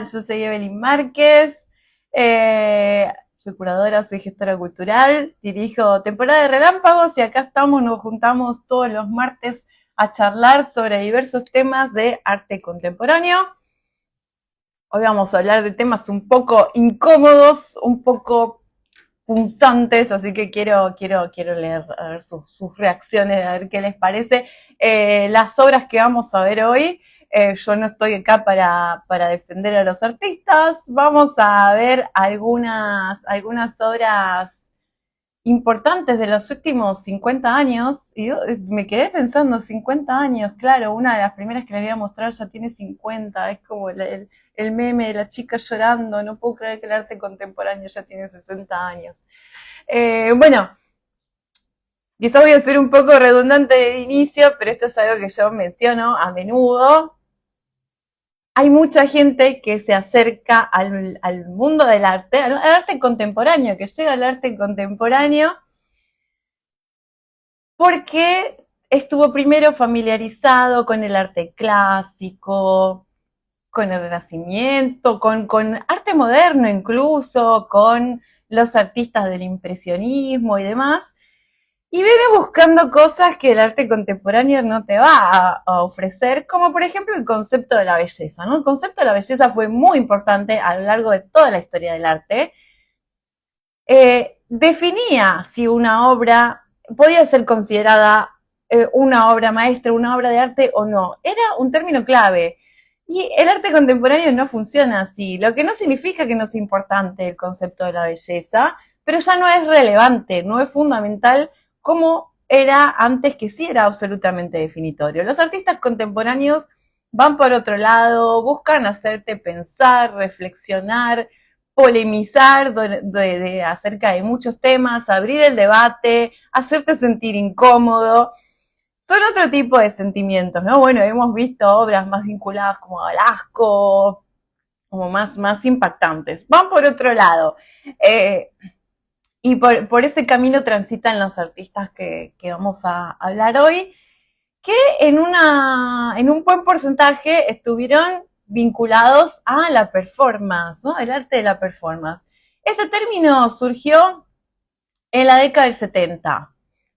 Yo soy Evelyn Márquez, soy curadora, soy gestora cultural, dirijo temporada de relámpagos y acá estamos, nos juntamos todos los martes a charlar sobre diversos temas de arte contemporáneo. Hoy vamos a hablar de temas un poco incómodos, un poco punzantes, así que quiero leer a ver sus reacciones, a ver qué les parece. Las obras que vamos a ver hoy, yo no estoy acá para defender a los artistas, vamos a ver algunas obras importantes de los últimos 50 años, y yo me quedé pensando, 50 años, claro, una de las primeras que les voy a mostrar ya tiene 50, es como el meme de la chica llorando, no puedo creer que el arte contemporáneo ya tiene 60 años. Bueno, quizás voy a ser un poco redundante de inicio, pero esto es algo que yo menciono a menudo. Hay mucha gente que se acerca al mundo del arte, al arte contemporáneo, que llega al arte contemporáneo porque estuvo primero familiarizado con el arte clásico, con el Renacimiento, con arte moderno incluso, con los artistas del impresionismo y demás, y viene buscando cosas que el arte contemporáneo no te va a ofrecer, como por ejemplo el concepto de la belleza, ¿no? El concepto de la belleza fue muy importante a lo largo de toda la historia del arte. Definía si una obra podía ser considerada una obra maestra, una obra de arte o no. Era un término clave. Y el arte contemporáneo no funciona así, lo que no significa que no sea importante el concepto de la belleza, pero ya no es relevante, no es fundamental como era antes, que sí era absolutamente definitorio. Los artistas contemporáneos van por otro lado, buscan hacerte pensar, reflexionar, polemizar acerca de muchos temas, abrir el debate, hacerte sentir incómodo. Son otro tipo de sentimientos, ¿no? Bueno, hemos visto obras más vinculadas como a Velasco, como más impactantes. Van por otro lado. Y por ese camino transitan los artistas que vamos a hablar hoy, que en un buen porcentaje estuvieron vinculados a la performance, ¿no? El arte de la performance. Este término surgió en la década del 70.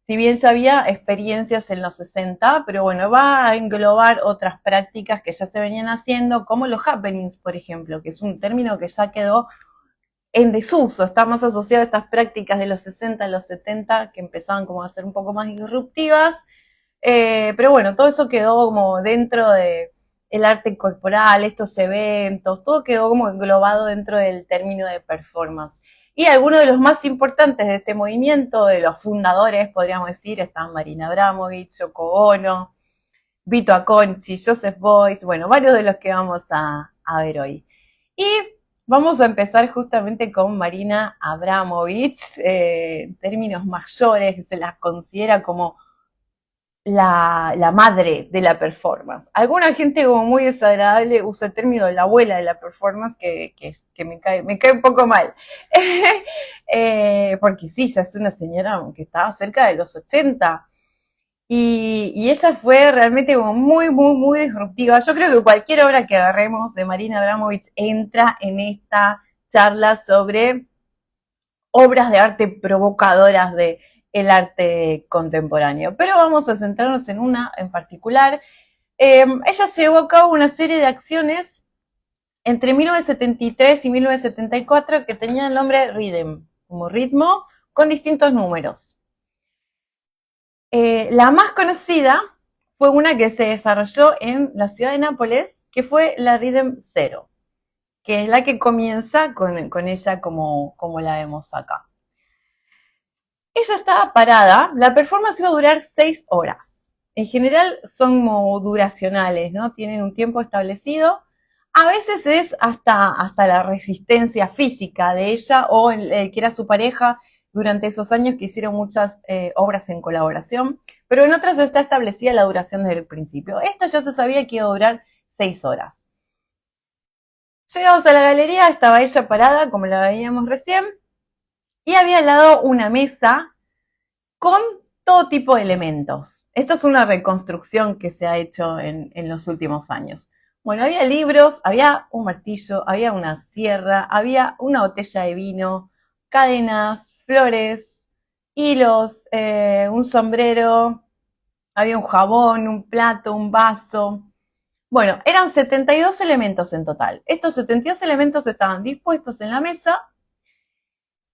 Si bien ya había experiencias en los 60, pero bueno, va a englobar otras prácticas que ya se venían haciendo, como los happenings, por ejemplo, que es un término que ya quedó en desuso, está más asociado a estas prácticas de los 60 a los 70, que empezaban como a ser un poco más disruptivas, pero bueno, todo eso quedó como dentro de el arte corporal, estos eventos, todo quedó como englobado dentro del término de performance. Y algunos de los más importantes de este movimiento, de los fundadores, podríamos decir, están Marina Abramović, Yoko Ono, Vito Acconci, Joseph Beuys, bueno, varios de los que vamos a ver hoy. Y vamos a empezar justamente con Marina Abramović, en términos mayores, que se las considera como la madre de la performance. Alguna gente como muy desagradable usa el término de la abuela de la performance, que me cae un poco mal. Porque sí, ya es una señora que estaba cerca de los 80. Y ella fue realmente como muy disruptiva. Yo creo que cualquier obra que agarremos de Marina Abramović entra en esta charla sobre obras de arte provocadoras de el arte contemporáneo. Pero vamos a centrarnos en una en particular. Ella se llevó a cabo una serie de acciones entre 1973 y 1974 que tenían el nombre Rhythm, como ritmo, con distintos números. La más conocida fue una que se desarrolló en la ciudad de Nápoles, que fue la Rhythm Zero, que es la que comienza con ella como la vemos acá. Ella estaba parada, la performance iba a durar 6 horas. En general son como duracionales, ¿no? Tienen un tiempo establecido. A veces es hasta la resistencia física de ella o el que era su pareja durante esos años, que hicieron muchas obras en colaboración, pero en otras está establecida la duración desde el principio. Esta ya se sabía que iba a durar 6 horas. Llegamos a la galería, estaba ella parada, como la veíamos recién, y había al lado una mesa con todo tipo de elementos. Esta es una reconstrucción que se ha hecho en los últimos años. Bueno, había libros, había un martillo, había una sierra, había una botella de vino, cadenas, flores, hilos, un sombrero, había un jabón, un plato, un vaso. Bueno, eran 72 elementos en total. Estos 72 elementos estaban dispuestos en la mesa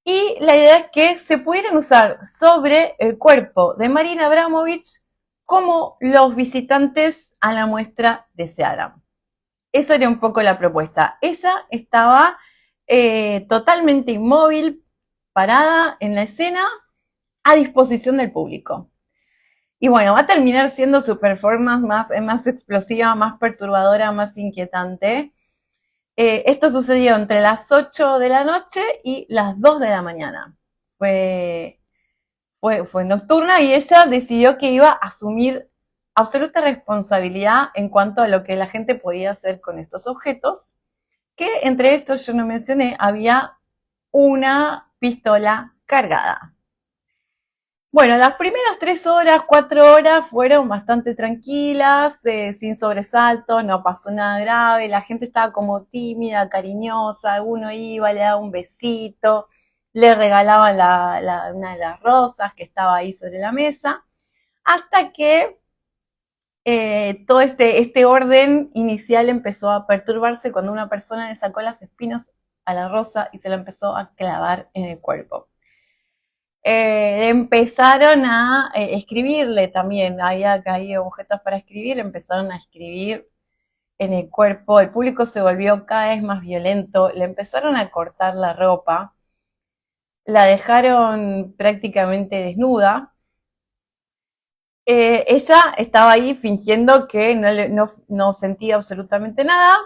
y la idea es que se pudieran usar sobre el cuerpo de Marina Abramovich como los visitantes a la muestra desearan. Esa era un poco la propuesta. Ella estaba totalmente inmóvil, parada en la escena, a disposición del público. Y bueno, va a terminar siendo su performance más explosiva, más perturbadora, más inquietante. Esto sucedió entre las 8 de la noche y las 2 de la mañana. Fue nocturna y ella decidió que iba a asumir absoluta responsabilidad en cuanto a lo que la gente podía hacer con estos objetos, que entre estos yo no mencioné, había una pistola cargada. Bueno, las primeras 3 horas, 4 horas fueron bastante tranquilas, sin sobresaltos, no pasó nada grave, la gente estaba como tímida, cariñosa, uno iba, le daba un besito, le regalaban una de las rosas que estaba ahí sobre la mesa, hasta que todo este orden inicial empezó a perturbarse cuando una persona le sacó las espinas a la rosa y se la empezó a clavar en el cuerpo. Empezaron a escribirle también, había caído objetos para escribir, empezaron a escribir en el cuerpo, el público se volvió cada vez más violento, le empezaron a cortar la ropa, la dejaron prácticamente desnuda. Ella estaba ahí fingiendo que no sentía absolutamente nada,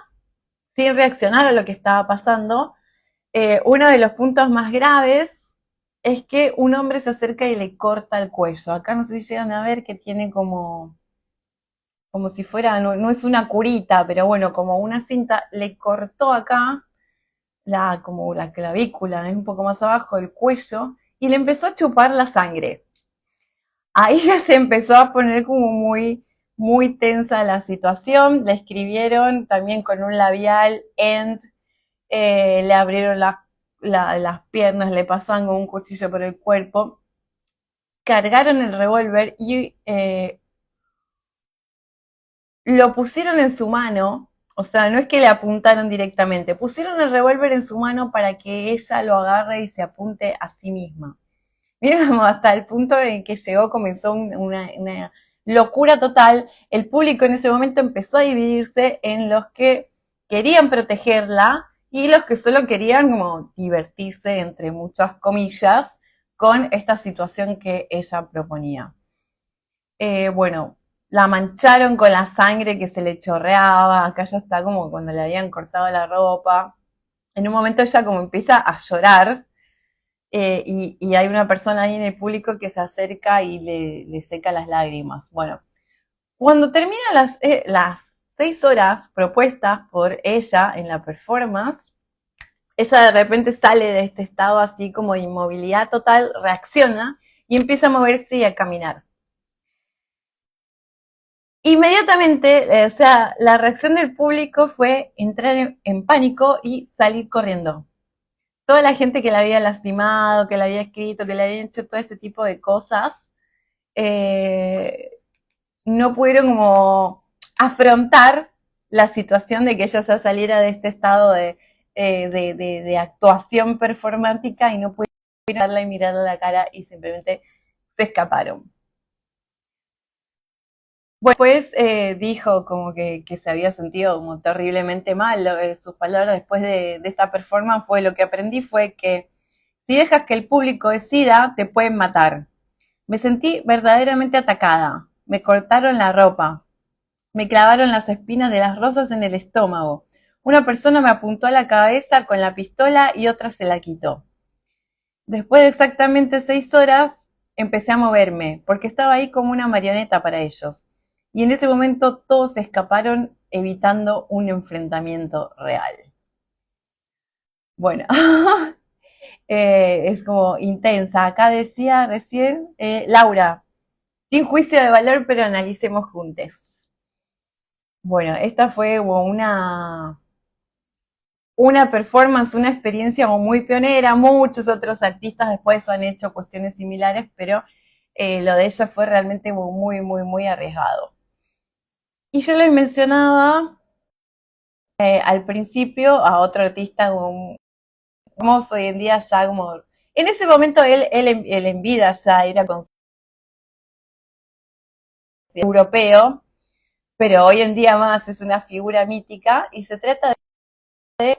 sin reaccionar a lo que estaba pasando. Uno de los puntos más graves es que un hombre se acerca y le corta el cuello. Acá no sé si llegan a ver que tiene como si fuera, no es una curita, pero bueno, como una cinta, le cortó acá como la clavícula, un poco más abajo del cuello, y le empezó a chupar la sangre. Ahí ya se empezó a poner como muy tensa la situación. Le escribieron también con un labial end, le abrieron las piernas, le pasaban con un cuchillo por el cuerpo, cargaron el revólver y lo pusieron en su mano. O sea, no es que le apuntaron directamente, pusieron el revólver en su mano para que ella lo agarre y se apunte a sí misma. Digamos, hasta el punto en que llegó, comenzó una locura total. El público en ese momento empezó a dividirse en los que querían protegerla y los que solo querían como divertirse, entre muchas comillas, con esta situación que ella proponía. Bueno, la mancharon con la sangre que se le chorreaba, acá ya está como cuando le habían cortado la ropa. En un momento ella como empieza a llorar, y hay una persona ahí en el público que se acerca y le seca las lágrimas. Bueno, cuando terminan las 6 horas propuestas por ella en la performance, ella de repente sale de este estado así como de inmovilidad total, reacciona y empieza a moverse y a caminar. Inmediatamente, o sea, la reacción del público fue entrar en pánico y salir corriendo. Toda la gente que la había lastimado, que la había escrito, que le había hecho todo este tipo de cosas, eh, no pudieron como afrontar la situación de que ella se saliera de este estado de actuación performática y no pudieron mirarla y mirarle a la cara y simplemente se escaparon. Después dijo como que se había sentido como terriblemente mal. Sus palabras después de esta performance fue: lo que aprendí fue que si dejas que el público decida, te pueden matar. Me sentí verdaderamente atacada. Me cortaron la ropa. Me clavaron las espinas de las rosas en el estómago. Una persona me apuntó a la cabeza con la pistola y otra se la quitó. Después de exactamente 6 horas, empecé a moverme, porque estaba ahí como una marioneta para ellos. Y en ese momento todos se escaparon evitando un enfrentamiento real. Bueno, es como intensa. Acá decía recién, Laura, sin juicio de valor, pero analicemos juntos. Bueno, esta fue como una performance, una experiencia como muy pionera. Muchos otros artistas después han hecho cuestiones similares, pero lo de ella fue realmente muy, muy, muy arriesgado. Y yo les mencionaba al principio a otro artista como famoso hoy en día ya como... En ese momento él en vida ya era europeo, pero hoy en día más es una figura mítica y se trata de...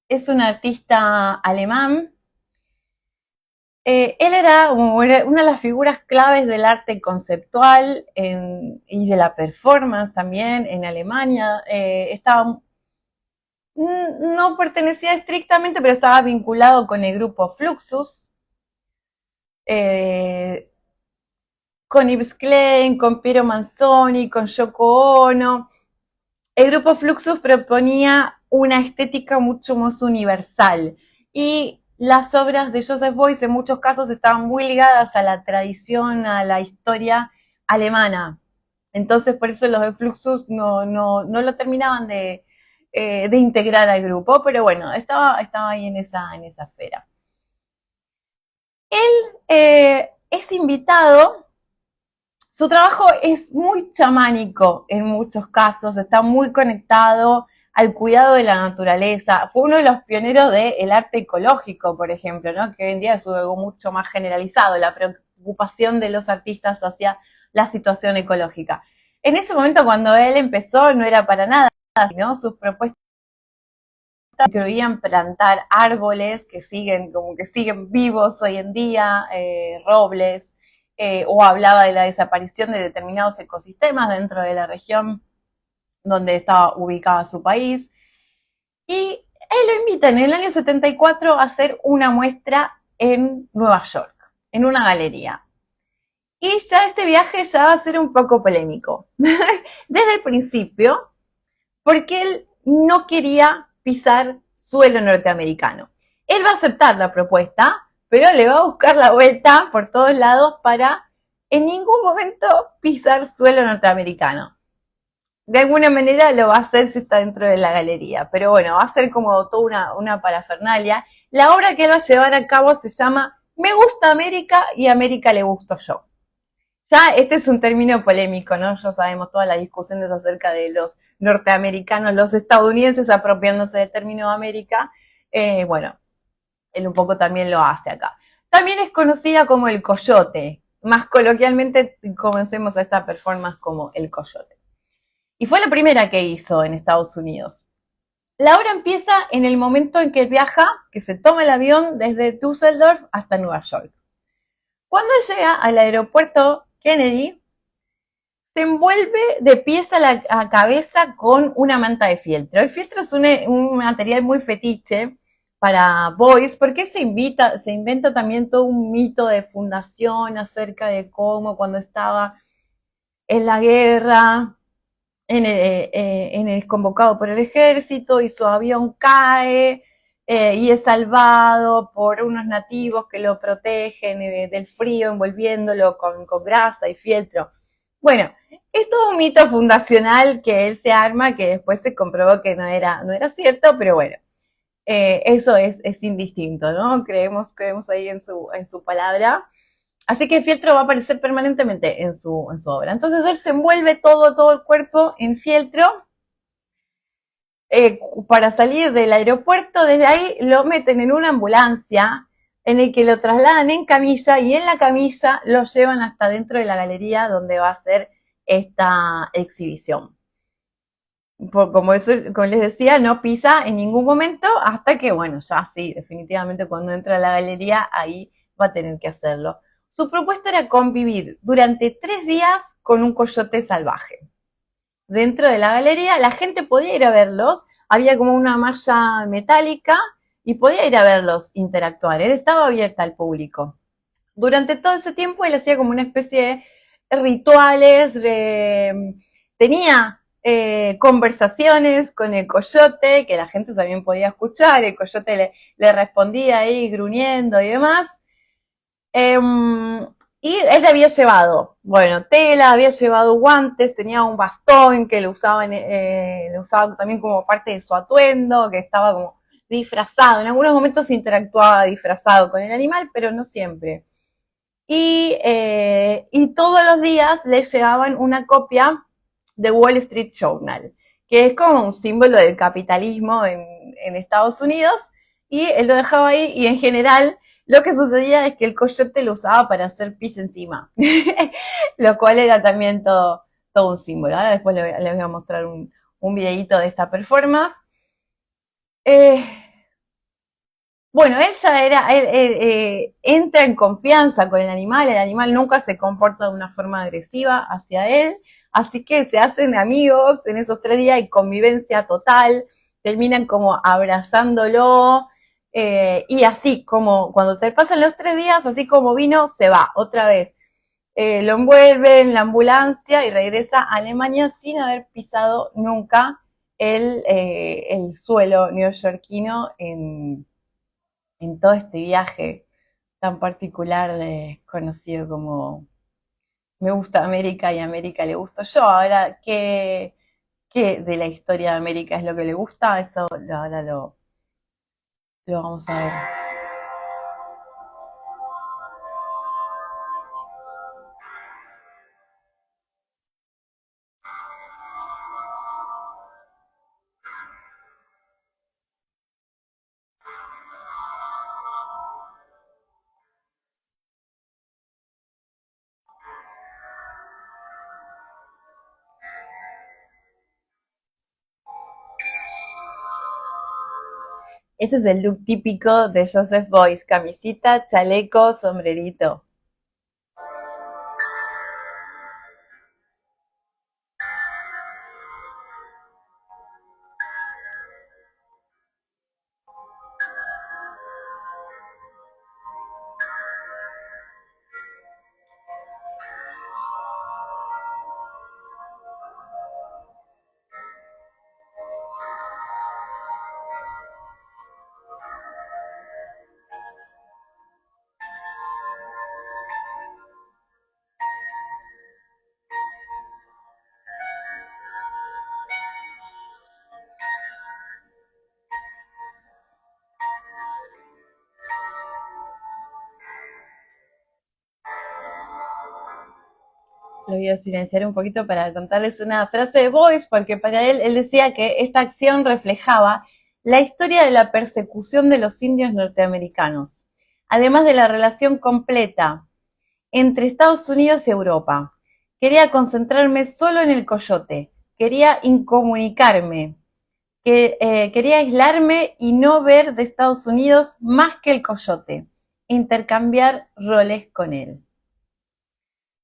Es un artista alemán. Él era una de las figuras claves del arte conceptual y de la performance también en Alemania. No pertenecía estrictamente, pero estaba vinculado con el grupo Fluxus, eh, con Yves Klein, con Piero Manzoni, con Yoko Ono. El grupo Fluxus proponía una estética mucho más universal y las obras de Joseph Beuys en muchos casos estaban muy ligadas a la tradición, a la historia alemana. Entonces por eso los de Fluxus no lo terminaban de integrar al grupo, pero bueno, estaba ahí en esa esfera. Él es invitado. Su trabajo es muy chamánico en muchos casos, está muy conectado al cuidado de la naturaleza. Fue uno de los pioneros del arte ecológico, por ejemplo, ¿no? Que hoy en día es algo mucho más generalizado, la preocupación de los artistas hacia la situación ecológica. En ese momento, cuando él empezó, no era para nada, sino sus propuestas incluían plantar árboles que siguen vivos hoy en día, robles, o hablaba de la desaparición de determinados ecosistemas dentro de la región donde estaba ubicada su país. Y él lo invita en el año 74 a hacer una muestra en Nueva York, en una galería. Y ya este viaje ya va a ser un poco polémico. Desde el principio, porque él no quería pisar suelo norteamericano. Él va a aceptar la propuesta, pero le va a buscar la vuelta por todos lados para en ningún momento pisar suelo norteamericano. De alguna manera lo va a hacer si está dentro de la galería, pero bueno, va a ser como toda una parafernalia. La obra que él va a llevar a cabo se llama Me gusta América y América le gusto yo. Ya este es un término polémico, ¿no? Ya sabemos todas las discusiones acerca de los norteamericanos, los estadounidenses apropiándose del término América. Bueno, él un poco también lo hace acá. También es conocida como el coyote. Más coloquialmente conocemos a esta performance como el coyote. Y fue la primera que hizo en Estados Unidos. La obra empieza en el momento en que viaja, que se toma el avión desde Düsseldorf hasta Nueva York. Cuando llega al aeropuerto Kennedy, se envuelve de pies a la cabeza con una manta de fieltro. El fieltro es un material muy fetiche para Beuys porque se inventa también todo un mito de fundación acerca de cómo cuando estaba en la guerra, es convocado por el ejército y su avión cae y es salvado por unos nativos que lo protegen del frío envolviéndolo con grasa y fieltro. Bueno, es todo un mito fundacional que él se arma, que después se comprobó que no era cierto, pero bueno, eso es indistinto, ¿no? Creemos ahí en su palabra. Así que el fieltro va a aparecer permanentemente en su obra. Entonces él se envuelve todo el cuerpo en fieltro para salir del aeropuerto. Desde ahí lo meten en una ambulancia en el que lo trasladan en camilla y en la camilla lo llevan hasta dentro de la galería donde va a ser esta exhibición. Como les decía, no pisa en ningún momento hasta que, bueno, ya sí, definitivamente cuando entra a la galería ahí va a tener que hacerlo. Su propuesta era convivir durante 3 días con un coyote salvaje. Dentro de la galería la gente podía ir a verlos, había como una malla metálica y podía ir a verlos interactuar, él estaba abierta al público. Durante todo ese tiempo él hacía como una especie de rituales, tenía conversaciones con el coyote, que la gente también podía escuchar, el coyote le respondía ahí gruñendo y demás. Y él le había llevado, bueno, tela, había llevado guantes, tenía un bastón que lo usaba también como parte de su atuendo, que estaba como disfrazado. En algunos momentos interactuaba disfrazado con el animal, pero no siempre. Y todos los días le llevaban una copia de Wall Street Journal, que es como un símbolo del capitalismo en Estados Unidos, y él lo dejaba ahí, y en general lo que sucedía es que el coyote lo usaba para hacer pis encima, lo cual era también todo un símbolo. Ahora después les voy a mostrar un videito de esta performance. Eh, bueno, él ya entra en confianza con el animal nunca se comporta de una forma agresiva hacia él, así que se hacen amigos en esos 3 días y convivencia total, terminan como abrazándolo, y así como cuando te pasan los 3 días, así como vino, se va otra vez. Lo envuelve en la ambulancia y regresa a Alemania sin haber pisado nunca el suelo neoyorquino en todo este viaje tan particular conocido como Me gusta América y América le gusto yo. Ahora, ¿qué de la historia de América es lo que le gusta? Eso ahora lo vamos a ver. Ese es el look típico de Joseph Beuys, camisita, chaleco, sombrerito. Lo voy a silenciar un poquito para contarles una frase de Boyce, porque para él decía que esta acción reflejaba la historia de la persecución de los indios norteamericanos, además de la relación completa entre Estados Unidos y Europa. Quería concentrarme solo en el coyote, quería incomunicarme, quería aislarme y no ver de Estados Unidos más que el coyote, intercambiar roles con él.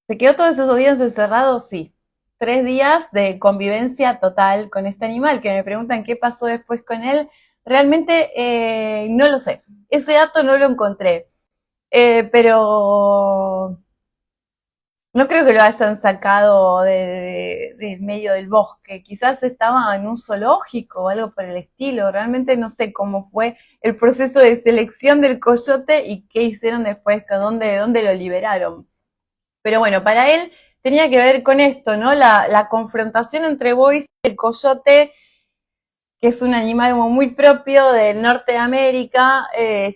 ¿Se quedó todos esos días encerrado? Sí. 3 días de convivencia total con este animal, que me preguntan qué pasó después con él. Realmente no lo sé. Ese dato no lo encontré. Pero no creo que lo hayan sacado de medio del bosque. Quizás estaba en un zoológico o algo por el estilo. Realmente no sé cómo fue el proceso de selección del coyote y qué hicieron después, dónde lo liberaron. Pero bueno, para él tenía que ver con esto, ¿no? La confrontación entre Boyce y el coyote, que es un animal muy propio del norte de América,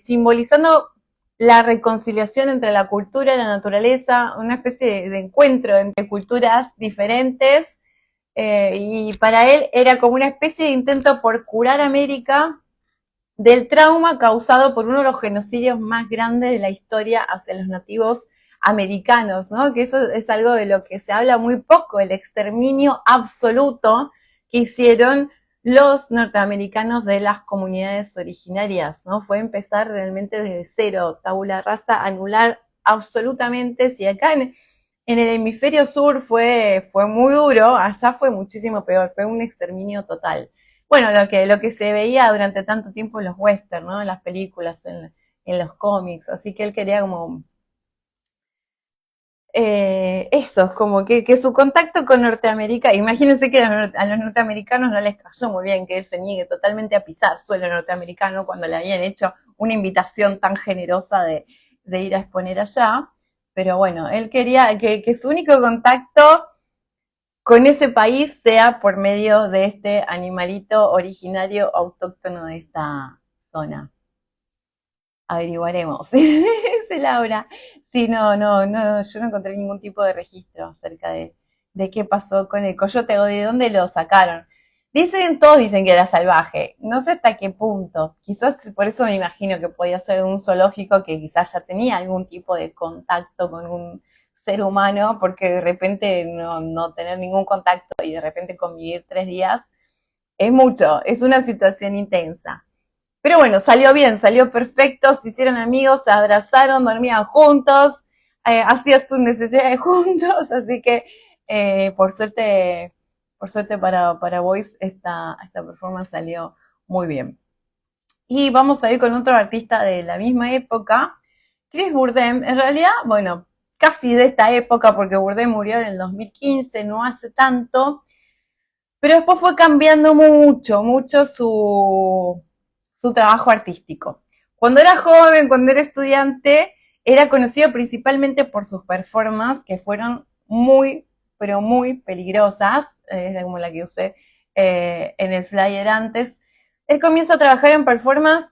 simbolizando la reconciliación entre la cultura y la naturaleza, una especie de encuentro entre culturas diferentes, y para él era como una especie de intento por curar América del trauma causado por uno de los genocidios más grandes de la historia hacia los nativos americanos, ¿no? Que eso es algo de lo que se habla muy poco, el exterminio absoluto que hicieron los norteamericanos de las comunidades originarias, ¿no? Fue empezar realmente desde cero, tabula rasa, anular absolutamente. Si acá en el hemisferio sur fue muy duro, allá fue muchísimo peor, fue un exterminio total. Bueno, lo que se veía durante tanto tiempo en los westerns, ¿no? En las películas, en los cómics, así que él quería como eso, es como que su contacto con Norteamérica, imagínense que a los norteamericanos no les cayó muy bien que él se niegue totalmente a pisar suelo norteamericano cuando le habían hecho una invitación tan generosa de ir a exponer allá. Pero bueno, él quería que su único contacto con ese país sea por medio de este animalito originario autóctono de esta zona. Averiguaremos. Dice Laura. Sí, no, yo no encontré ningún tipo de registro acerca de qué pasó con el coyote o de dónde lo sacaron. Todos dicen que era salvaje. No sé hasta qué punto. Quizás por eso me imagino que podía ser un zoológico que quizás ya tenía algún tipo de contacto con un ser humano, porque de repente no tener ningún contacto y de repente convivir 3 días es mucho, es una situación intensa. Pero bueno, salió bien, salió perfecto, se hicieron amigos, se abrazaron, dormían juntos, hacían sus necesidades juntos, así que por suerte para Boys esta performance salió muy bien. Y vamos a ir con otro artista de la misma época, Chris Burdem. En realidad, bueno, casi de esta época, porque Burdem murió en el 2015, no hace tanto, pero después fue cambiando mucho su trabajo artístico. Cuando era joven, cuando era estudiante, era conocido principalmente por sus performances que fueron muy, pero muy peligrosas, como la que usé en el flyer antes. Él comienza a trabajar en performance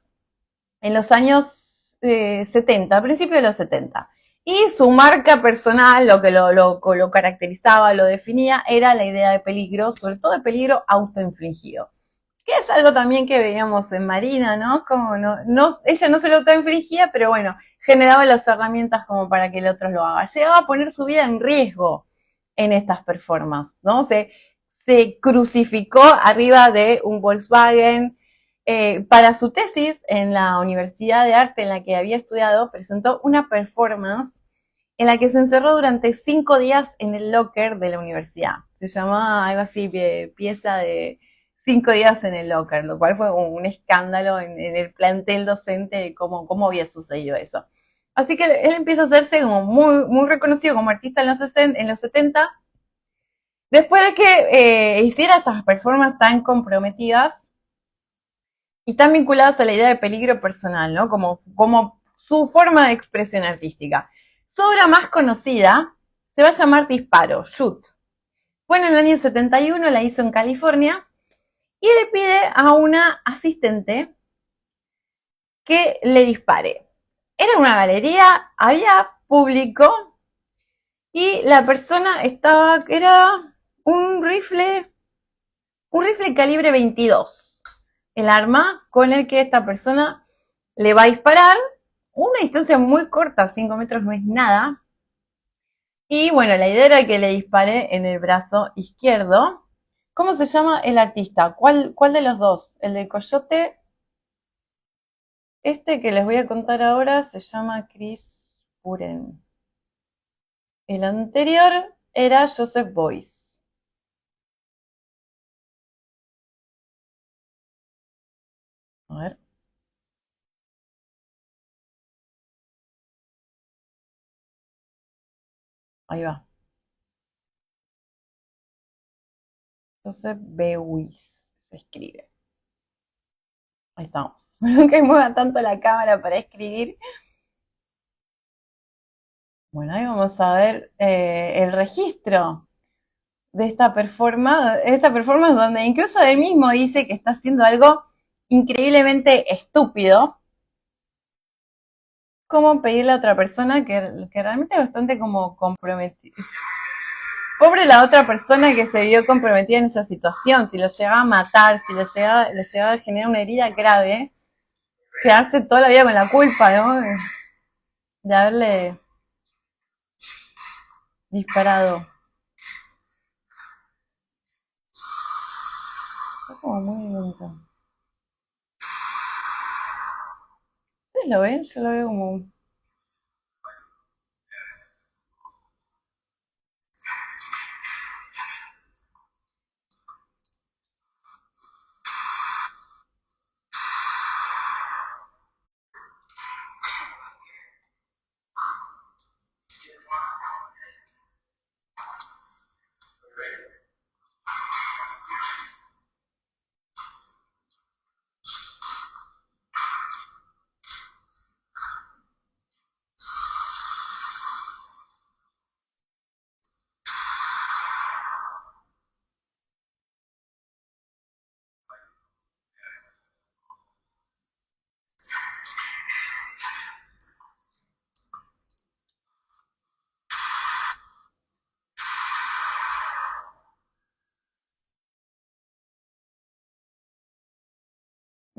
en los años 70, a principios de los 70. Y su marca personal, lo que lo caracterizaba, lo definía, era la idea de peligro, sobre todo de peligro autoinfligido. Que es algo también que veíamos en Marina, ¿no? Como ella no se lo autoinfligía, pero bueno, generaba las herramientas como para que el otro lo haga. Llegaba a poner su vida en riesgo en estas performances, ¿no? Se crucificó arriba de un Volkswagen. Para su tesis en la Universidad de Arte en la que había estudiado, presentó una performance en la que se encerró durante 5 días en el locker de la universidad. Se llamaba algo así, pieza de 5 días en el locker, lo cual fue un escándalo en el plantel docente de cómo había sucedido eso. Así que él empieza a hacerse como muy reconocido como artista en los 70, después de que hiciera estas performances tan comprometidas y están vinculadas a la idea de peligro personal, ¿no? Como su forma de expresión artística. Su obra más conocida se va a llamar Disparo, Shoot. Fue en el año 71, la hizo en California, y le pide a una asistente que le dispare. Era una galería, había público, y la persona era un rifle calibre 22. El arma con el que esta persona le va a disparar, una distancia muy corta, 5 metros no es nada. Y bueno, la idea era que le dispare en el brazo izquierdo. ¿Cómo se llama el artista? ¿Cuál de los dos? El de Coyote. Este que les voy a contar ahora se llama Chris Buren. El anterior era Joseph Beuys. A ver, ahí va. Joseph Beuys se escribe. Ahí estamos. No que mueva tanto la cámara para escribir. Bueno, ahí vamos a ver el registro de esta performance donde incluso él mismo dice que está haciendo algo increíblemente estúpido, como pedirle a otra persona que realmente es bastante como comprometida. Pobre la otra persona que se vio comprometida en esa situación, si lo llegaba a matar, si le llegaba a generar una herida grave, quedarse toda la vida con la culpa, ¿no? De haberle disparado. Está como muy lento. ¿Ustedes lo ven? Yo lo veo como...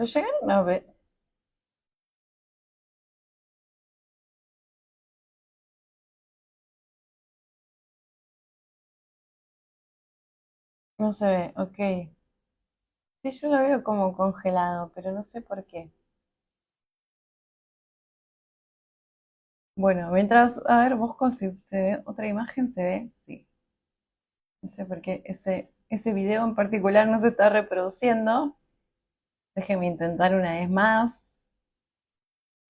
¿Lo llegaron a ver? No se ve, ok. Sí, yo lo veo como congelado, pero no sé por qué. Bueno, mientras, a ver, busco si se ve otra imagen, se ve, sí. No sé por qué ese video en particular no se está reproduciendo. Déjenme intentar una vez más.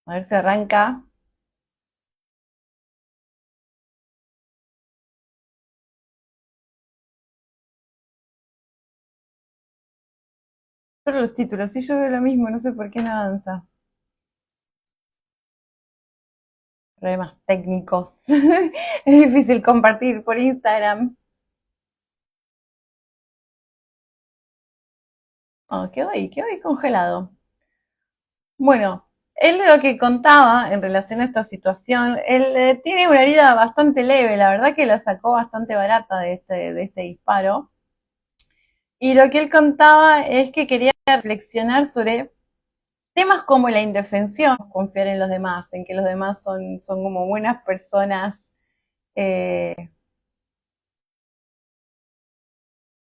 A ver si arranca. Solo los títulos, sí, yo veo lo mismo, no sé por qué no avanza. Problemas técnicos. Es difícil compartir por Instagram. Oh, quedó ahí congelado. Bueno, él lo que contaba en relación a esta situación, él tiene una herida bastante leve, la verdad que la sacó bastante barata de este disparo. Y lo que él contaba es que quería reflexionar sobre temas como la indefensión, confiar en los demás, en que los demás son como buenas personas. Eh,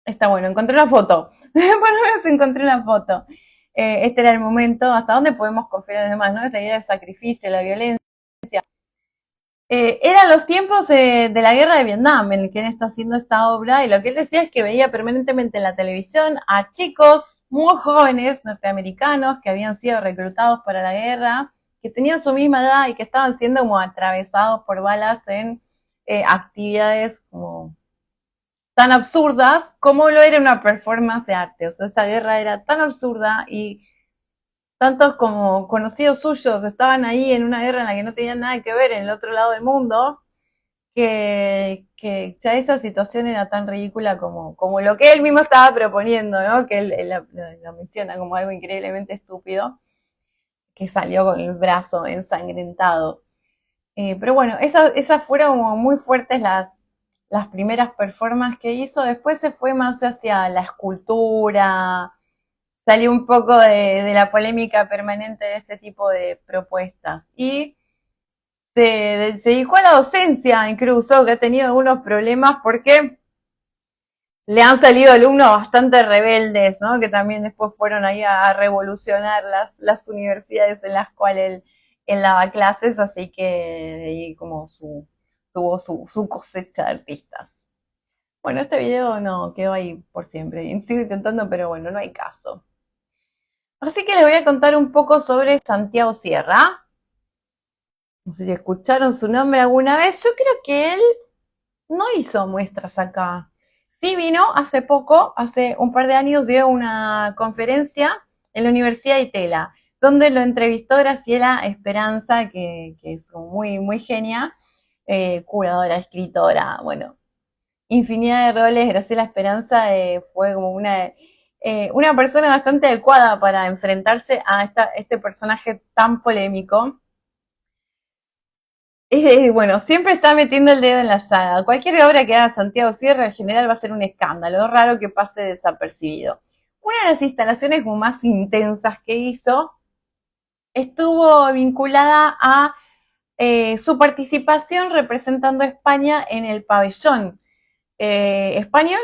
Está bueno, encontré una foto. Por lo menos encontré una foto. Este era el momento, hasta dónde podemos confiar en los demás, ¿no? Esta idea de sacrificio, la violencia. Eran los tiempos de la guerra de Vietnam en el que él está haciendo esta obra y lo que él decía es que veía permanentemente en la televisión a chicos muy jóvenes norteamericanos que habían sido reclutados para la guerra, que tenían su misma edad y que estaban siendo como atravesados por balas en actividades como tan absurdas como lo era una performance de arte. O sea, esa guerra era tan absurda y tantos como conocidos suyos estaban ahí en una guerra en la que no tenían nada que ver en el otro lado del mundo, que ya esa situación era tan ridícula como lo que él mismo estaba proponiendo, ¿no? Que él lo menciona como algo increíblemente estúpido, que salió con el brazo ensangrentado. Pero bueno, esas fueron como muy fuertes las primeras performances que hizo. Después se fue más hacia la escultura, salió un poco de la polémica permanente de este tipo de propuestas. Y se dedicó a la docencia incluso, que ha tenido algunos problemas porque le han salido alumnos bastante rebeldes, ¿no? Que también después fueron ahí a revolucionar las universidades en las cuales él daba clases, así que ahí como tuvo su cosecha de artistas. Bueno, este video no quedó ahí por siempre. Sigo intentando, pero bueno, no hay caso. Así que les voy a contar un poco sobre Santiago Sierra. No sé si escucharon su nombre alguna vez. Yo creo que él no hizo muestras acá. Sí vino hace poco, hace un par de años, dio una conferencia en la Universidad de Tela, donde lo entrevistó Graciela Esperanza, que es muy, muy genia, curadora, escritora, bueno, infinidad de roles. Graciela Esperanza fue como una persona bastante adecuada para enfrentarse a este personaje tan polémico. Bueno, siempre está metiendo el dedo en la llaga. Cualquier obra que haga Santiago Sierra en general va a ser un escándalo, es raro que pase desapercibido. Una de las instalaciones más intensas que hizo estuvo vinculada a su participación representando a España en el pabellón español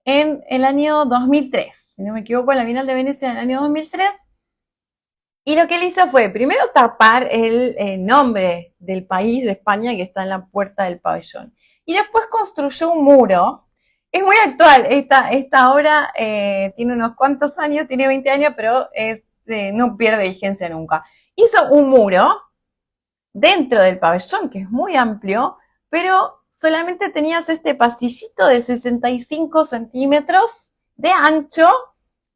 en el año 2003. Si no me equivoco, en la Bienal de Venecia en el año 2003. Y lo que él hizo fue primero tapar el nombre del país de España que está en la puerta del pabellón. Y después construyó un muro. Es muy actual, esta obra tiene unos cuantos años, tiene 20 años, pero no pierde vigencia nunca. Hizo un muro dentro del pabellón, que es muy amplio, pero solamente tenías este pasillito de 65 centímetros de ancho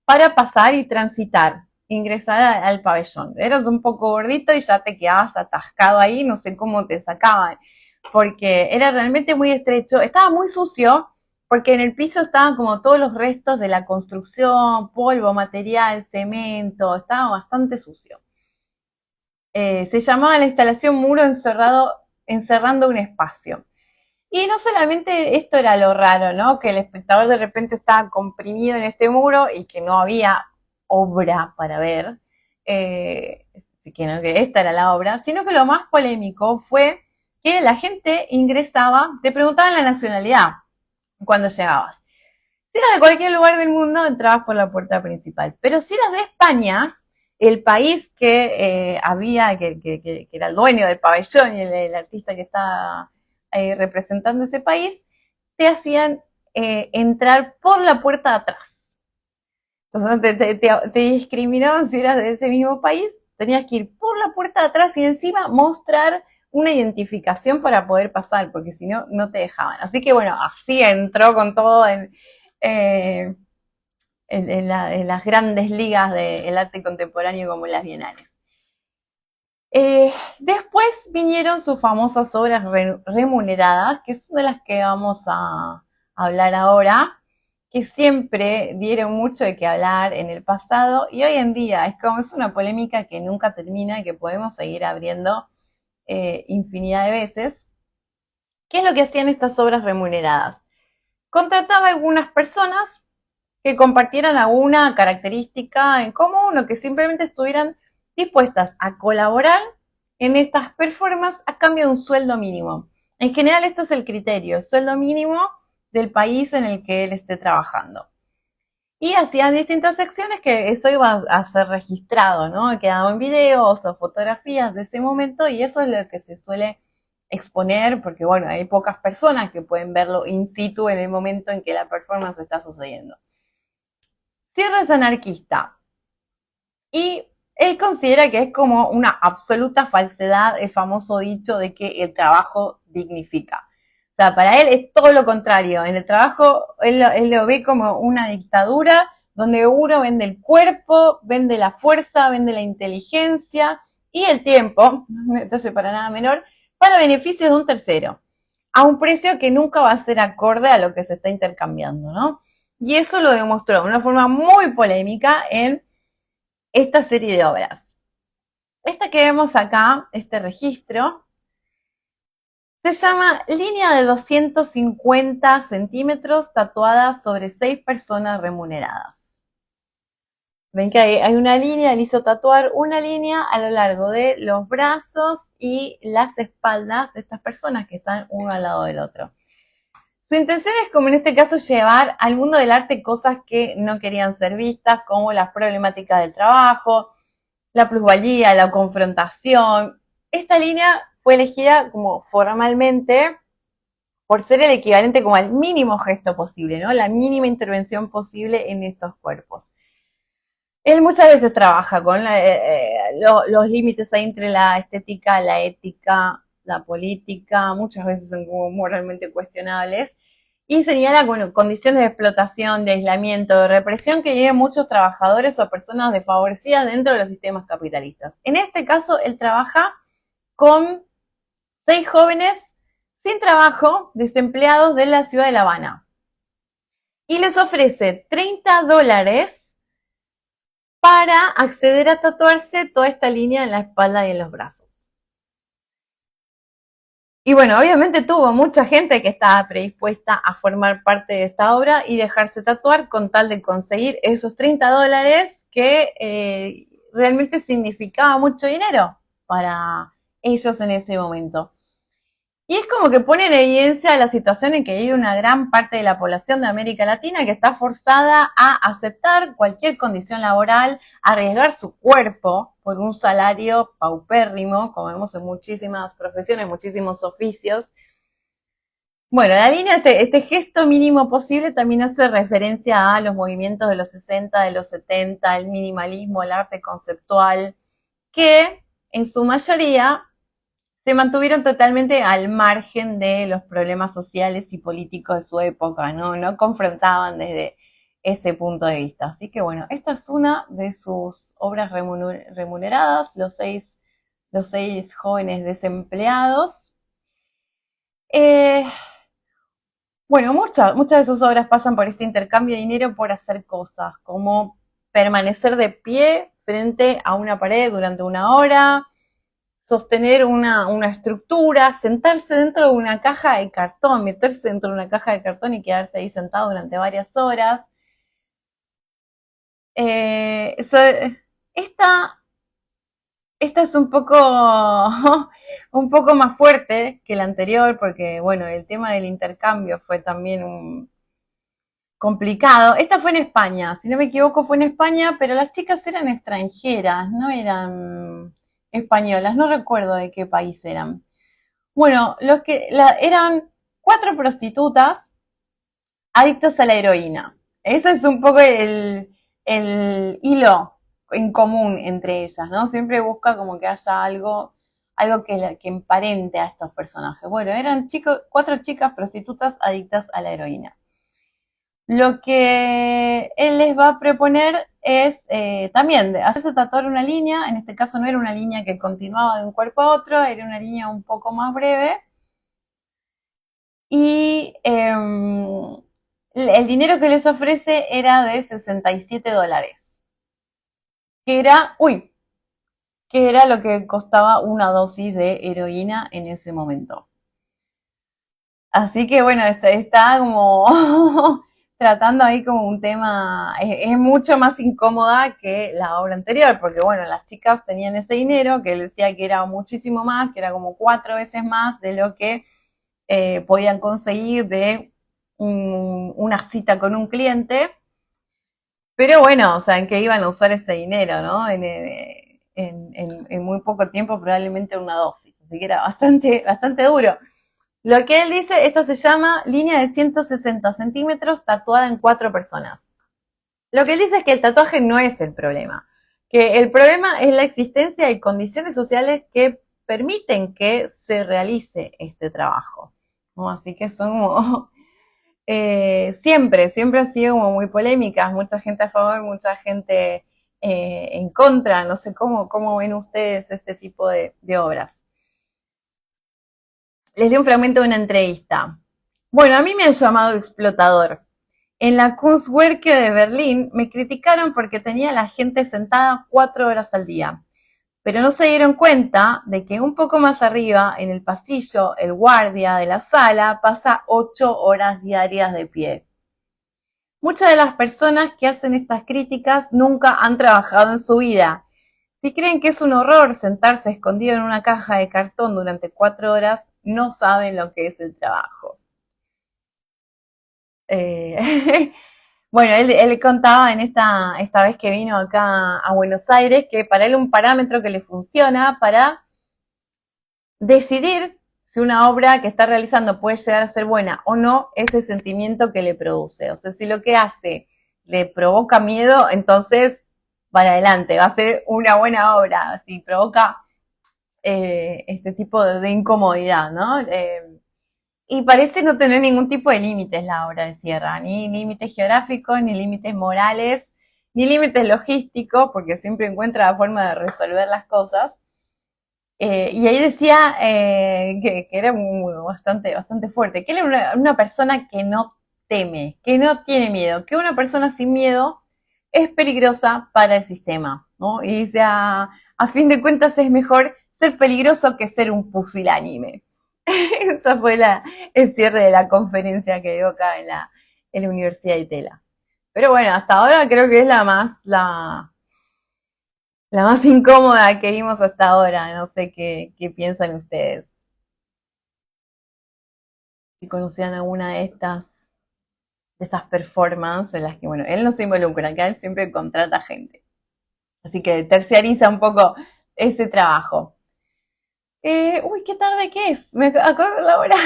para pasar y transitar, ingresar al pabellón. Eras un poco gordito y ya te quedabas atascado ahí, no sé cómo te sacaban, porque era realmente muy estrecho, estaba muy sucio, porque en el piso estaban como todos los restos de la construcción, polvo, material, cemento, estaba bastante sucio. Se llamaba la instalación Muro encerrando un espacio. Y no solamente esto era lo raro, ¿no? Que el espectador de repente estaba comprimido en este muro y que no había obra para ver, que esta era la obra, sino que lo más polémico fue que la gente ingresaba, te preguntaban la nacionalidad cuando llegabas. Si eras de cualquier lugar del mundo, entrabas por la puerta principal. Pero si eras de España, el país que había, que era el dueño del pabellón y el artista que estaba representando ese país, te hacían entrar por la puerta de atrás. Entonces te discriminaban si eras de ese mismo país, tenías que ir por la puerta de atrás y encima mostrar una identificación para poder pasar, porque si no, no te dejaban. Así que bueno, así entró con todo eh, en las grandes ligas del arte contemporáneo como las bienales. Después vinieron sus famosas obras remuneradas, que son de las que vamos a hablar ahora, que siempre dieron mucho de qué hablar en el pasado y hoy en día es una polémica que nunca termina y que podemos seguir abriendo infinidad de veces. ¿Qué es lo que hacían estas obras remuneradas? Contrataba a algunas personas que compartieran alguna característica en común o que simplemente estuvieran dispuestas a colaborar en estas performances a cambio de un sueldo mínimo. En general, esto es el criterio, el sueldo mínimo del país en el que él esté trabajando. Y hacían distintas secciones que eso iba a ser registrado, ¿no? Quedaban videos o fotografías de ese momento y eso es lo que se suele exponer porque, bueno, hay pocas personas que pueden verlo in situ en el momento en que la performance está sucediendo. Sierra es anarquista y él considera que es como una absoluta falsedad el famoso dicho de que el trabajo dignifica. O sea, para él es todo lo contrario. En el trabajo él lo ve como una dictadura donde uno vende el cuerpo, vende la fuerza, vende la inteligencia y el tiempo, no es un detalle para nada menor, para beneficios de un tercero, a un precio que nunca va a ser acorde a lo que se está intercambiando, ¿no? Y eso lo demostró de una forma muy polémica en esta serie de obras. Esta que vemos acá, este registro, se llama Línea de 250 centímetros tatuada sobre 6 personas remuneradas. Ven que hay una línea, él hizo tatuar una línea a lo largo de los brazos y las espaldas de estas personas que están uno al lado del otro. Su intención es, como en este caso, llevar al mundo del arte cosas que no querían ser vistas, como las problemáticas del trabajo, la plusvalía, la confrontación. Esta línea fue elegida como formalmente por ser el equivalente como al mínimo gesto posible, ¿no? La mínima intervención posible en estos cuerpos. Él muchas veces trabaja con los límites ahí entre la estética, la ética, la política, muchas veces son como moralmente cuestionables, y señala condiciones de explotación, de aislamiento, de represión que viven muchos trabajadores o personas desfavorecidas dentro de los sistemas capitalistas. En este caso, él trabaja con 6 jóvenes sin trabajo, desempleados de la ciudad de La Habana, y les ofrece $30 para acceder a tatuarse toda esta línea en la espalda y en los brazos. Y bueno, obviamente tuvo mucha gente que estaba predispuesta a formar parte de esta obra y dejarse tatuar con tal de conseguir esos $30 que realmente significaba mucho dinero para ellos en ese momento. Y es como que pone en evidencia la situación en que vive una gran parte de la población de América Latina que está forzada a aceptar cualquier condición laboral, a arriesgar su cuerpo por un salario paupérrimo, como vemos en muchísimas profesiones, muchísimos oficios. Bueno, la línea, este gesto mínimo posible también hace referencia a los movimientos de los 60, de los 70, el minimalismo, el arte conceptual, que en su mayoría se mantuvieron totalmente al margen de los problemas sociales y políticos de su época, no confrontaban desde ese punto de vista. Así que bueno, esta es una de sus obras remuneradas, los seis jóvenes desempleados. Bueno, muchas de sus obras pasan por este intercambio de dinero por hacer cosas, como permanecer de pie frente a una pared durante una hora, sostener una estructura, sentarse dentro de una caja de cartón, meterse dentro de una caja de cartón y quedarse ahí sentado durante varias horas. Esta, esta es un poco, un poco más fuerte que la anterior, porque bueno, el tema del intercambio fue también un complicado. Esta fue en España, si no me equivoco fue en España, pero las chicas eran extranjeras, no eran españolas, no recuerdo de qué país eran. Bueno, eran 4 prostitutas adictas a la heroína. Ese es un poco el hilo en común entre ellas, ¿no? Siempre busca como que haya algo que emparente a estos personajes. Bueno, eran 4 chicas prostitutas adictas a la heroína. Lo que él les va a proponer es también de hacerse tatuar una línea, en este caso no era una línea que continuaba de un cuerpo a otro, era una línea un poco más breve, y el dinero que les ofrece era de $67, que era, que era lo que costaba una dosis de heroína en ese momento. Así que bueno, está como tratando ahí como un tema, es mucho más incómoda que la obra anterior, porque bueno, las chicas tenían ese dinero que él decía que era muchísimo más, que era como 4 veces más de lo que podían conseguir de una cita con un cliente, pero bueno, o sea, en qué iban a usar ese dinero, ¿no? En muy poco tiempo, probablemente una dosis, así que era bastante, bastante duro. Lo que él dice, esto se llama línea de 160 centímetros tatuada en 4 personas. Lo que él dice es que el tatuaje no es el problema, que el problema es la existencia de condiciones sociales que permiten que se realice este trabajo, ¿no? Así que son como, siempre han sido como muy polémicas, mucha gente a favor, mucha gente en contra, no sé cómo ven ustedes este tipo de obras. Les di un fragmento de una entrevista. Bueno, a mí me han llamado explotador. En la Kunstwerke de Berlín me criticaron porque tenía a la gente sentada 4 horas al día, pero no se dieron cuenta de que un poco más arriba, en el pasillo, el guardia de la sala pasa 8 horas diarias de pie. Muchas de las personas que hacen estas críticas nunca han trabajado en su vida. Si creen que es un horror sentarse escondido en una caja de cartón durante 4 horas, no saben lo que es el trabajo. Bueno, él contaba en esta vez que vino acá a Buenos Aires que para él un parámetro que le funciona para decidir si una obra que está realizando puede llegar a ser buena o no, es el sentimiento que le produce. O sea, si lo que hace le provoca miedo, entonces para adelante, va a ser una buena obra. Si provoca este tipo de incomodidad, ¿no? Y parece no tener ningún tipo de límites la obra de Sierra, ni límites geográficos, ni límites morales, ni límites logísticos, porque siempre encuentra la forma de resolver las cosas. Y ahí decía que era bastante, bastante fuerte, que él era una persona que no teme, que no tiene miedo, que una persona sin miedo es peligrosa para el sistema, ¿no? Y dice, a fin de cuentas es mejor ser peligroso que ser un pusilánime. Esa fue el cierre de la conferencia que dio acá en la Universidad de Tela. Pero bueno, hasta ahora creo que es la más incómoda que vimos hasta ahora. No sé qué piensan ustedes. Si conocían alguna de estas performances en las que, bueno, él no se involucra, acá él siempre contrata gente. Así que terciariza un poco ese trabajo. Qué tarde que es. Me acabo de la hora.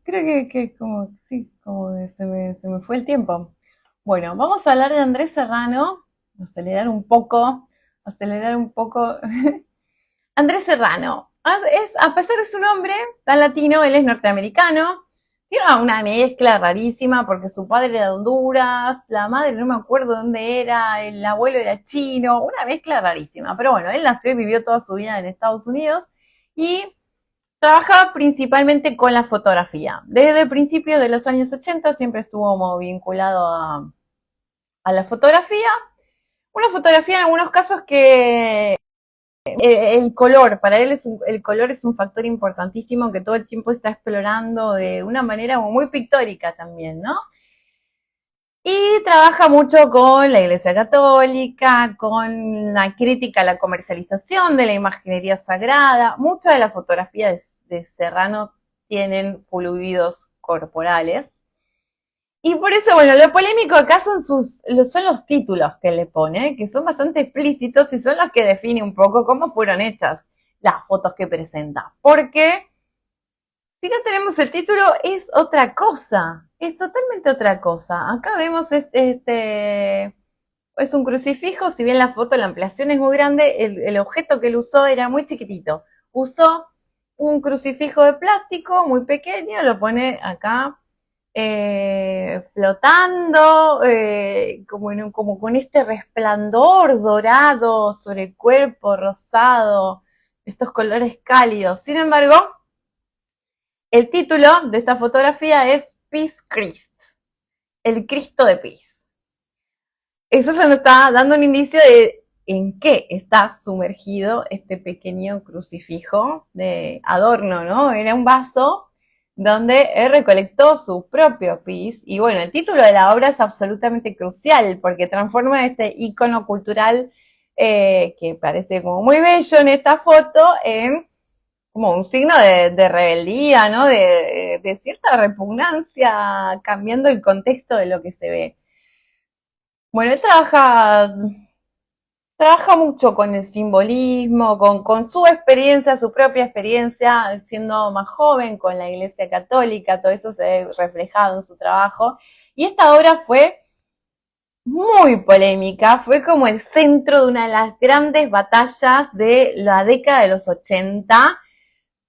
Creo que como, sí, como se me fue el tiempo. Bueno, vamos a hablar de Andrés Serrano. Acelerar un poco. Acelerar un poco. Andrés Serrano. A pesar de su nombre tan latino, él es norteamericano. Tiene una mezcla rarísima porque su padre era de Honduras, la madre no me acuerdo dónde era, el abuelo era chino, una mezcla rarísima. Pero bueno, él nació y vivió toda su vida en Estados Unidos y trabajaba principalmente con la fotografía. Desde principios de los años 80 siempre estuvo como vinculado a la fotografía. Una fotografía en algunos casos que el color, para él el color es un factor importantísimo que todo el tiempo está explorando de una manera muy pictórica también, ¿no? Y trabaja mucho con la Iglesia Católica, con la crítica a la comercialización de la imaginería sagrada. Muchas de las fotografías de Serrano tienen fluidos corporales. Y por eso, bueno, lo polémico acá son los títulos que le pone, que son bastante explícitos y son los que definen un poco cómo fueron hechas las fotos que presenta. Porque si no tenemos el título, es otra cosa, es totalmente otra cosa. Acá vemos es un crucifijo, si bien la foto, la ampliación es muy grande, el objeto que él usó era muy chiquitito. Usó un crucifijo de plástico muy pequeño, lo pone acá flotando, como con este resplandor dorado sobre el cuerpo, rosado, estos colores cálidos. Sin embargo, el título de esta fotografía es Peace Christ, el Cristo de Peace. Eso ya nos está dando un indicio de en qué está sumergido este pequeño crucifijo de adorno, ¿no? Era un vaso donde él recolectó su propio pis. Y bueno, el título de la obra es absolutamente crucial porque transforma este icono cultural que parece como muy bello en esta foto en como un signo de rebeldía, ¿no? De cierta repugnancia, cambiando el contexto de lo que se ve. Bueno, él trabaja mucho con el simbolismo, con su experiencia, su propia experiencia, siendo más joven, con la Iglesia Católica, todo eso se ve reflejado en su trabajo. Y esta obra fue muy polémica, fue como el centro de una de las grandes batallas de la década de los 80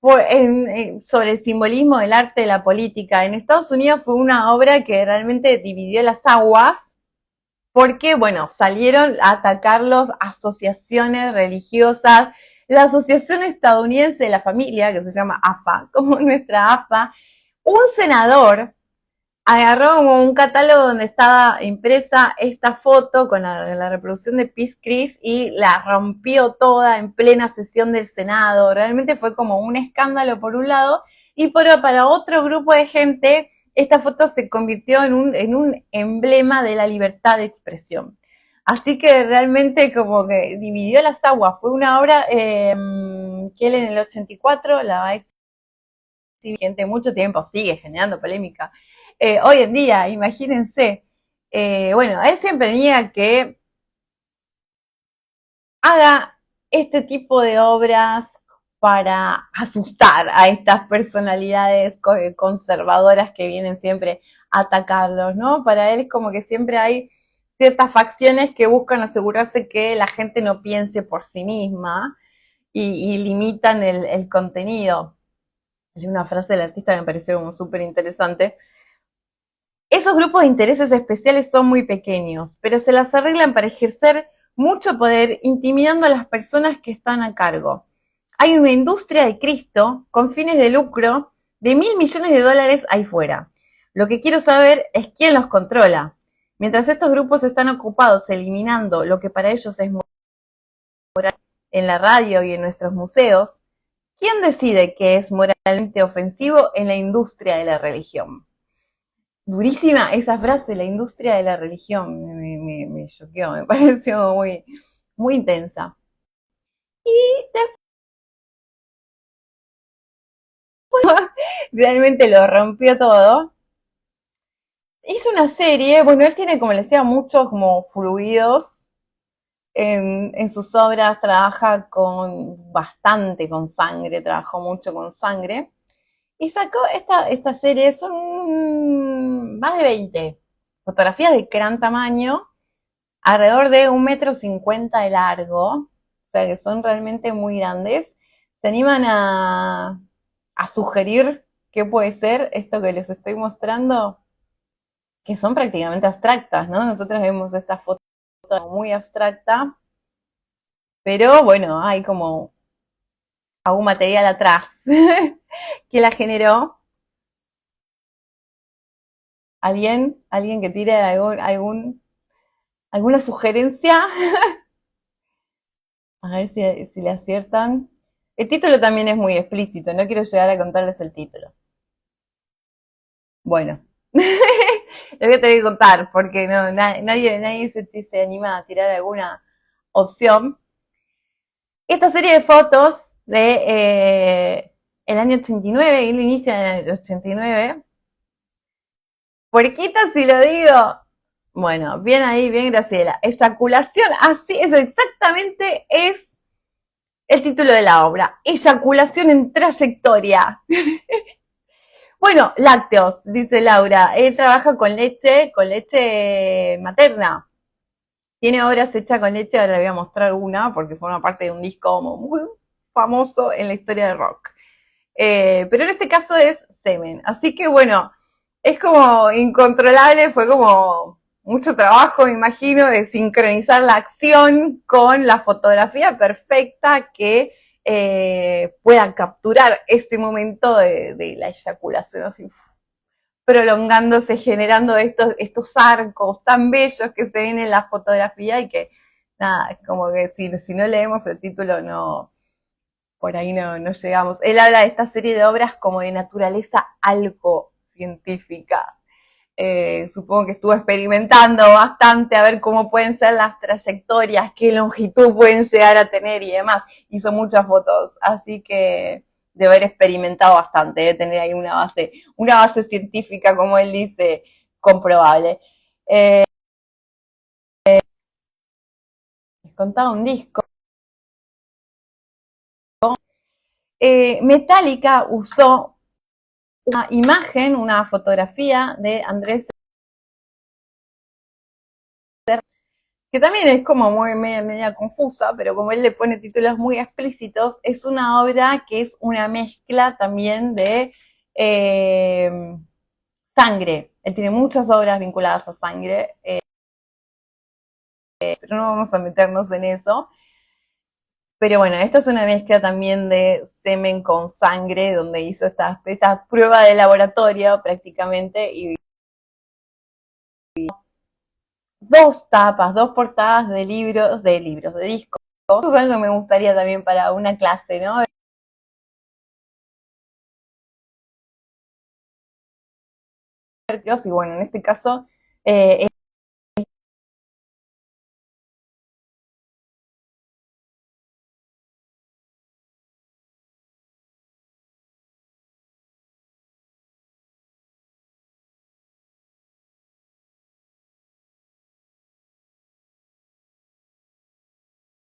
sobre el simbolismo del arte de la política. En Estados Unidos fue una obra que realmente dividió las aguas porque, bueno, salieron a atacarlos asociaciones religiosas, la Asociación Estadounidense de la Familia, que se llama AFA, como nuestra AFA, un senador agarró como un catálogo donde estaba impresa esta foto con la reproducción de Peace Chris y la rompió toda en plena sesión del Senado. Realmente fue como un escándalo por un lado y para otro grupo de gente esta foto se convirtió en un emblema de la libertad de expresión. Así que realmente como que dividió las aguas. Fue una obra que él en el 84 la va a exhibir mucho tiempo, sigue generando polémica. Hoy en día, imagínense, bueno, él siempre niega que haga este tipo de obras para asustar a estas personalidades conservadoras que vienen siempre a atacarlos, ¿no? Para él es como que siempre hay ciertas facciones que buscan asegurarse que la gente no piense por sí misma y limitan el contenido. Hay una frase del artista que me pareció como súper interesante. Esos grupos de intereses especiales son muy pequeños, pero se las arreglan para ejercer mucho poder, intimidando a las personas que están a cargo. Hay una industria de Cristo con fines de lucro de $1.000 millones ahí fuera. Lo que quiero saber es quién los controla. Mientras estos grupos están ocupados eliminando lo que para ellos es moral en la radio y en nuestros museos, ¿quién decide qué es moralmente ofensivo en la industria de la religión? Durísima esa frase, la industria de la religión, me choqueó, me pareció muy intensa. Y después realmente lo rompió todo. Hizo una serie, bueno, él tiene, como les decía, muchos como fluidos en sus obras, trabaja bastante con sangre, trabajó mucho con sangre. Y sacó esta serie, son más de 20 fotografías de gran tamaño, alrededor de 1,50 m de largo, o sea que son realmente muy grandes. ¿Se animan a sugerir qué puede ser esto que les estoy mostrando? Que son prácticamente abstractas, ¿no? Nosotros vemos esta foto muy abstracta, pero bueno, hay como algún material atrás que la generó. ¿Alguien que tire alguna sugerencia? A ver si le aciertan. El título también es muy explícito, no quiero llegar a contarles el título. Bueno, Les voy a tener que contar, porque no, nadie se anima a tirar alguna opción. Esta serie de fotos de el año 89, y lo inicia en el 89. ¿Puerquita si lo digo? Bueno, bien ahí, bien Graciela. Eyaculación, así es exactamente, es el título de la obra. Eyaculación en trayectoria. Bueno, lácteos, dice Laura. Él trabaja con leche materna. Tiene obras hechas con leche, ahora le voy a mostrar una, porque forma parte de un disco muy famoso en la historia del rock. Pero en este caso es semen. Así que bueno, es como incontrolable, fue como mucho trabajo, me imagino, de sincronizar la acción con la fotografía perfecta que pueda capturar ese momento de la eyaculación, así prolongándose, generando estos arcos tan bellos que se ven en la fotografía y que, nada, es como que si no leemos el título, no, por ahí no llegamos. Él habla de esta serie de obras como de naturaleza algo científica. Supongo que estuvo experimentando bastante a ver cómo pueden ser las trayectorias, qué longitud pueden llegar a tener y demás. Hizo muchas fotos, así que de haber experimentado bastante, de tener ahí una base científica, como él dice, comprobable. Les contaba un disco. Metallica usó una imagen, una fotografía de Andrés, que también es como muy media confusa, pero como él le pone títulos muy explícitos, es una obra que es una mezcla también de sangre. Él tiene muchas obras vinculadas a sangre, pero no vamos a meternos en eso. Pero bueno, esta es una mezcla también de semen con sangre, donde hizo esta prueba de laboratorio prácticamente y dos tapas, dos portadas de libros, de discos. Eso es algo que me gustaría también para una clase, ¿no? Y bueno, en este caso,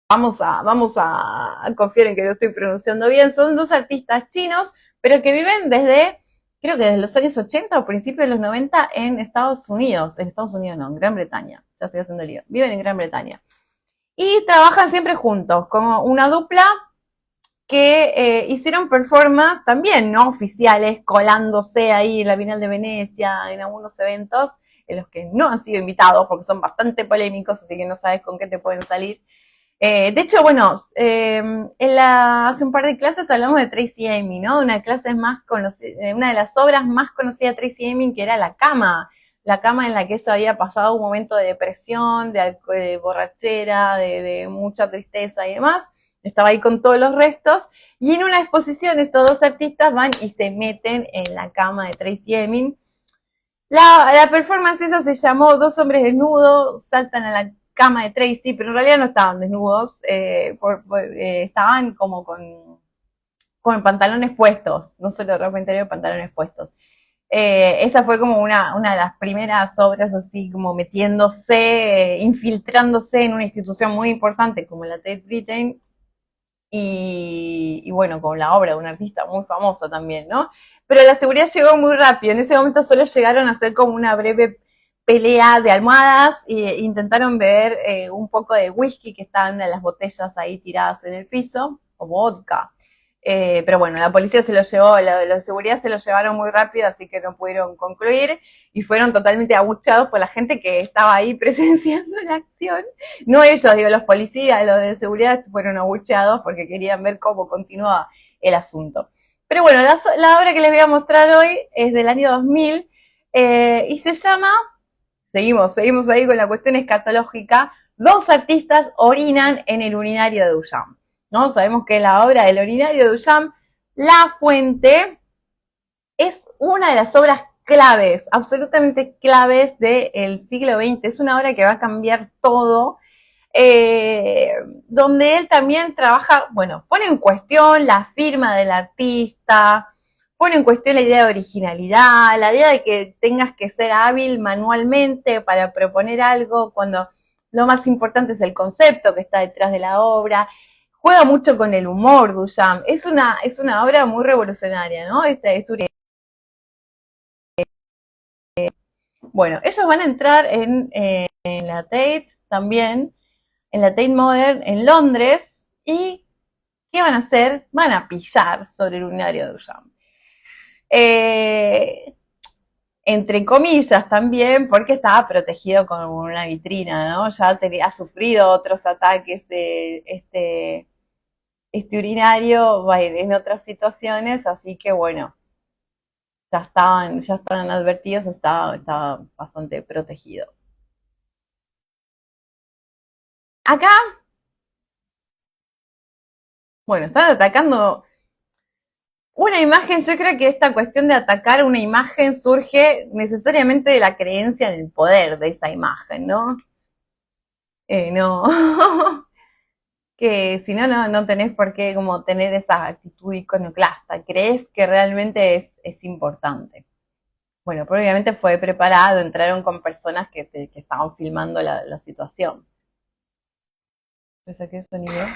vamos a confiar en que lo estoy pronunciando bien. Son dos artistas chinos, pero que viven creo que desde los años 80 o principios de los 90 en Estados Unidos. En Estados Unidos no, en Gran Bretaña. Ya estoy haciendo lío. Viven en Gran Bretaña. Y trabajan siempre juntos, como una dupla que hicieron performances también no oficiales, colándose ahí en la Bienal de Venecia, en algunos eventos en los que no han sido invitados porque son bastante polémicos, así que no sabes con qué te pueden salir. De hecho, bueno, hace un par de clases hablamos de Tracy Emin, ¿no? Una clase más conocida, una de las obras más conocidas de Tracy Emin, que era La cama en la que ella había pasado un momento de depresión, de borrachera, de mucha tristeza y demás. Estaba ahí con todos los restos. Y en una exposición estos dos artistas van y se meten en la cama de Tracy Emin. La performance esa se llamó Dos hombres desnudos saltan a la cama de Tracy, pero en realidad no estaban desnudos, estaban como con pantalones puestos, no solo ropa interior, pantalones puestos. Esa fue como una de las primeras obras así como metiéndose, infiltrándose en una institución muy importante como la Tate Britain y bueno, con la obra de un artista muy famoso también, ¿no? Pero la seguridad llegó muy rápido, en ese momento solo llegaron a hacer como una breve pelea de almohadas e intentaron beber un poco de whisky que estaban en las botellas ahí tiradas en el piso, o vodka. Pero bueno, la policía se lo llevó, la seguridad se lo llevaron muy rápido, así que no pudieron concluir y fueron totalmente abucheados por la gente que estaba ahí presenciando la acción. No ellos, digo, los policías, los de seguridad fueron abucheados porque querían ver cómo continuaba el asunto. Pero bueno, la obra que les voy a mostrar hoy es del año 2000 y se llama, seguimos ahí con la cuestión escatológica, Dos artistas orinan en el urinario de Duchamp. ¿No? Sabemos que la obra del urinario de Duchamp, La Fuente, es una de las obras claves, absolutamente claves del siglo XX. Es una obra que va a cambiar todo, donde él también trabaja, bueno, pone en cuestión la firma del artista, pone en cuestión la idea de originalidad, la idea de que tengas que ser hábil manualmente para proponer algo cuando lo más importante es el concepto que está detrás de la obra. Juega mucho con el humor, Duchamp. Es una obra muy revolucionaria, ¿no? Bueno, ellos van a entrar en la Tate también, en la Tate Modern en Londres, y ¿qué van a hacer? Van a pillar sobre el urinario de Duchamp. Entre comillas también, porque estaba protegido con una vitrina, ¿no? Ya ha sufrido otros ataques de este urinario en otras situaciones, así que bueno, ya estaban advertidos, estaba bastante protegido. Acá, bueno, están atacando una imagen. Yo creo que esta cuestión de atacar una imagen surge necesariamente de la creencia en el poder de esa imagen, ¿no? No, que si no, no tenés por qué como tener esa actitud iconoclasta. Crees que realmente es importante. Bueno, pero obviamente fue preparado, entraron con personas que estaban filmando la situación. ¿Le saqué el sonido?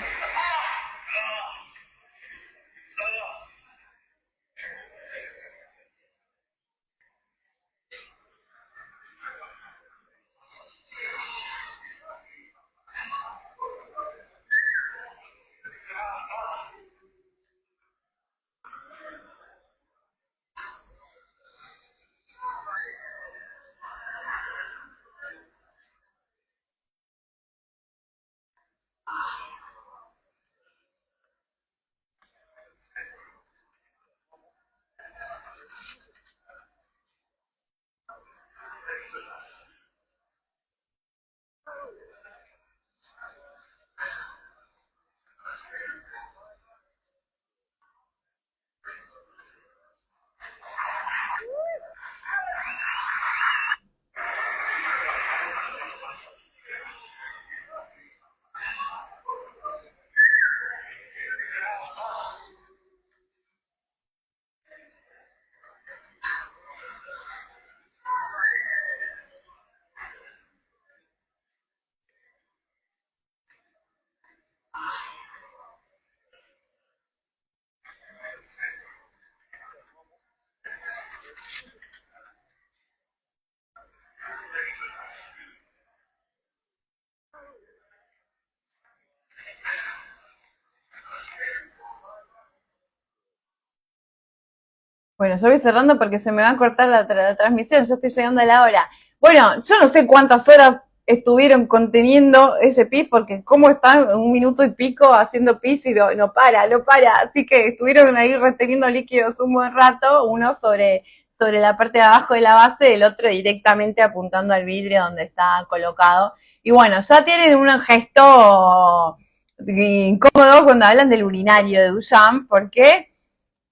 Bueno, yo voy cerrando porque se me va a cortar la transmisión, yo estoy llegando a la hora. Bueno, yo no sé cuántas horas estuvieron conteniendo ese pis, porque cómo están un minuto y pico haciendo pis y no para, no para. Así que estuvieron ahí reteniendo líquidos un buen rato, uno sobre la parte de abajo de la base, el otro directamente apuntando al vidrio donde está colocado. Y bueno, ya tienen un gesto incómodo cuando hablan del urinario de Duchamp, porque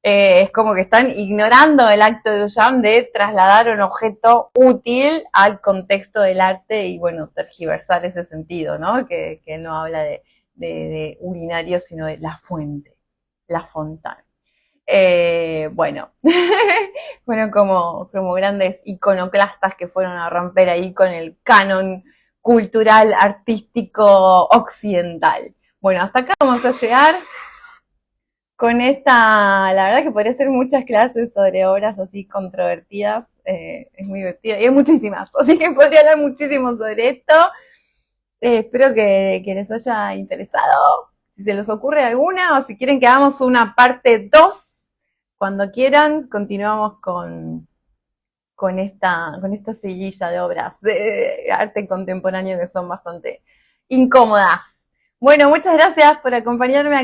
es como que están ignorando el acto de Duchamp de trasladar un objeto útil al contexto del arte y, bueno, tergiversar ese sentido, ¿no? Que no habla de urinario, sino de la fuente, la fontana. Bueno, fueron como grandes iconoclastas que fueron a romper ahí con el canon cultural, artístico occidental. Bueno, hasta acá vamos a llegar con esta. La verdad que podría hacer muchas clases sobre obras así controvertidas, es muy divertido, y hay muchísimas, así que podría hablar muchísimo sobre esto. Espero que les haya interesado. Si se les ocurre alguna o si quieren que hagamos una parte 2, cuando quieran, continuamos con esta seguilla de obras de arte contemporáneo que son bastante incómodas. Bueno, muchas gracias por acompañarme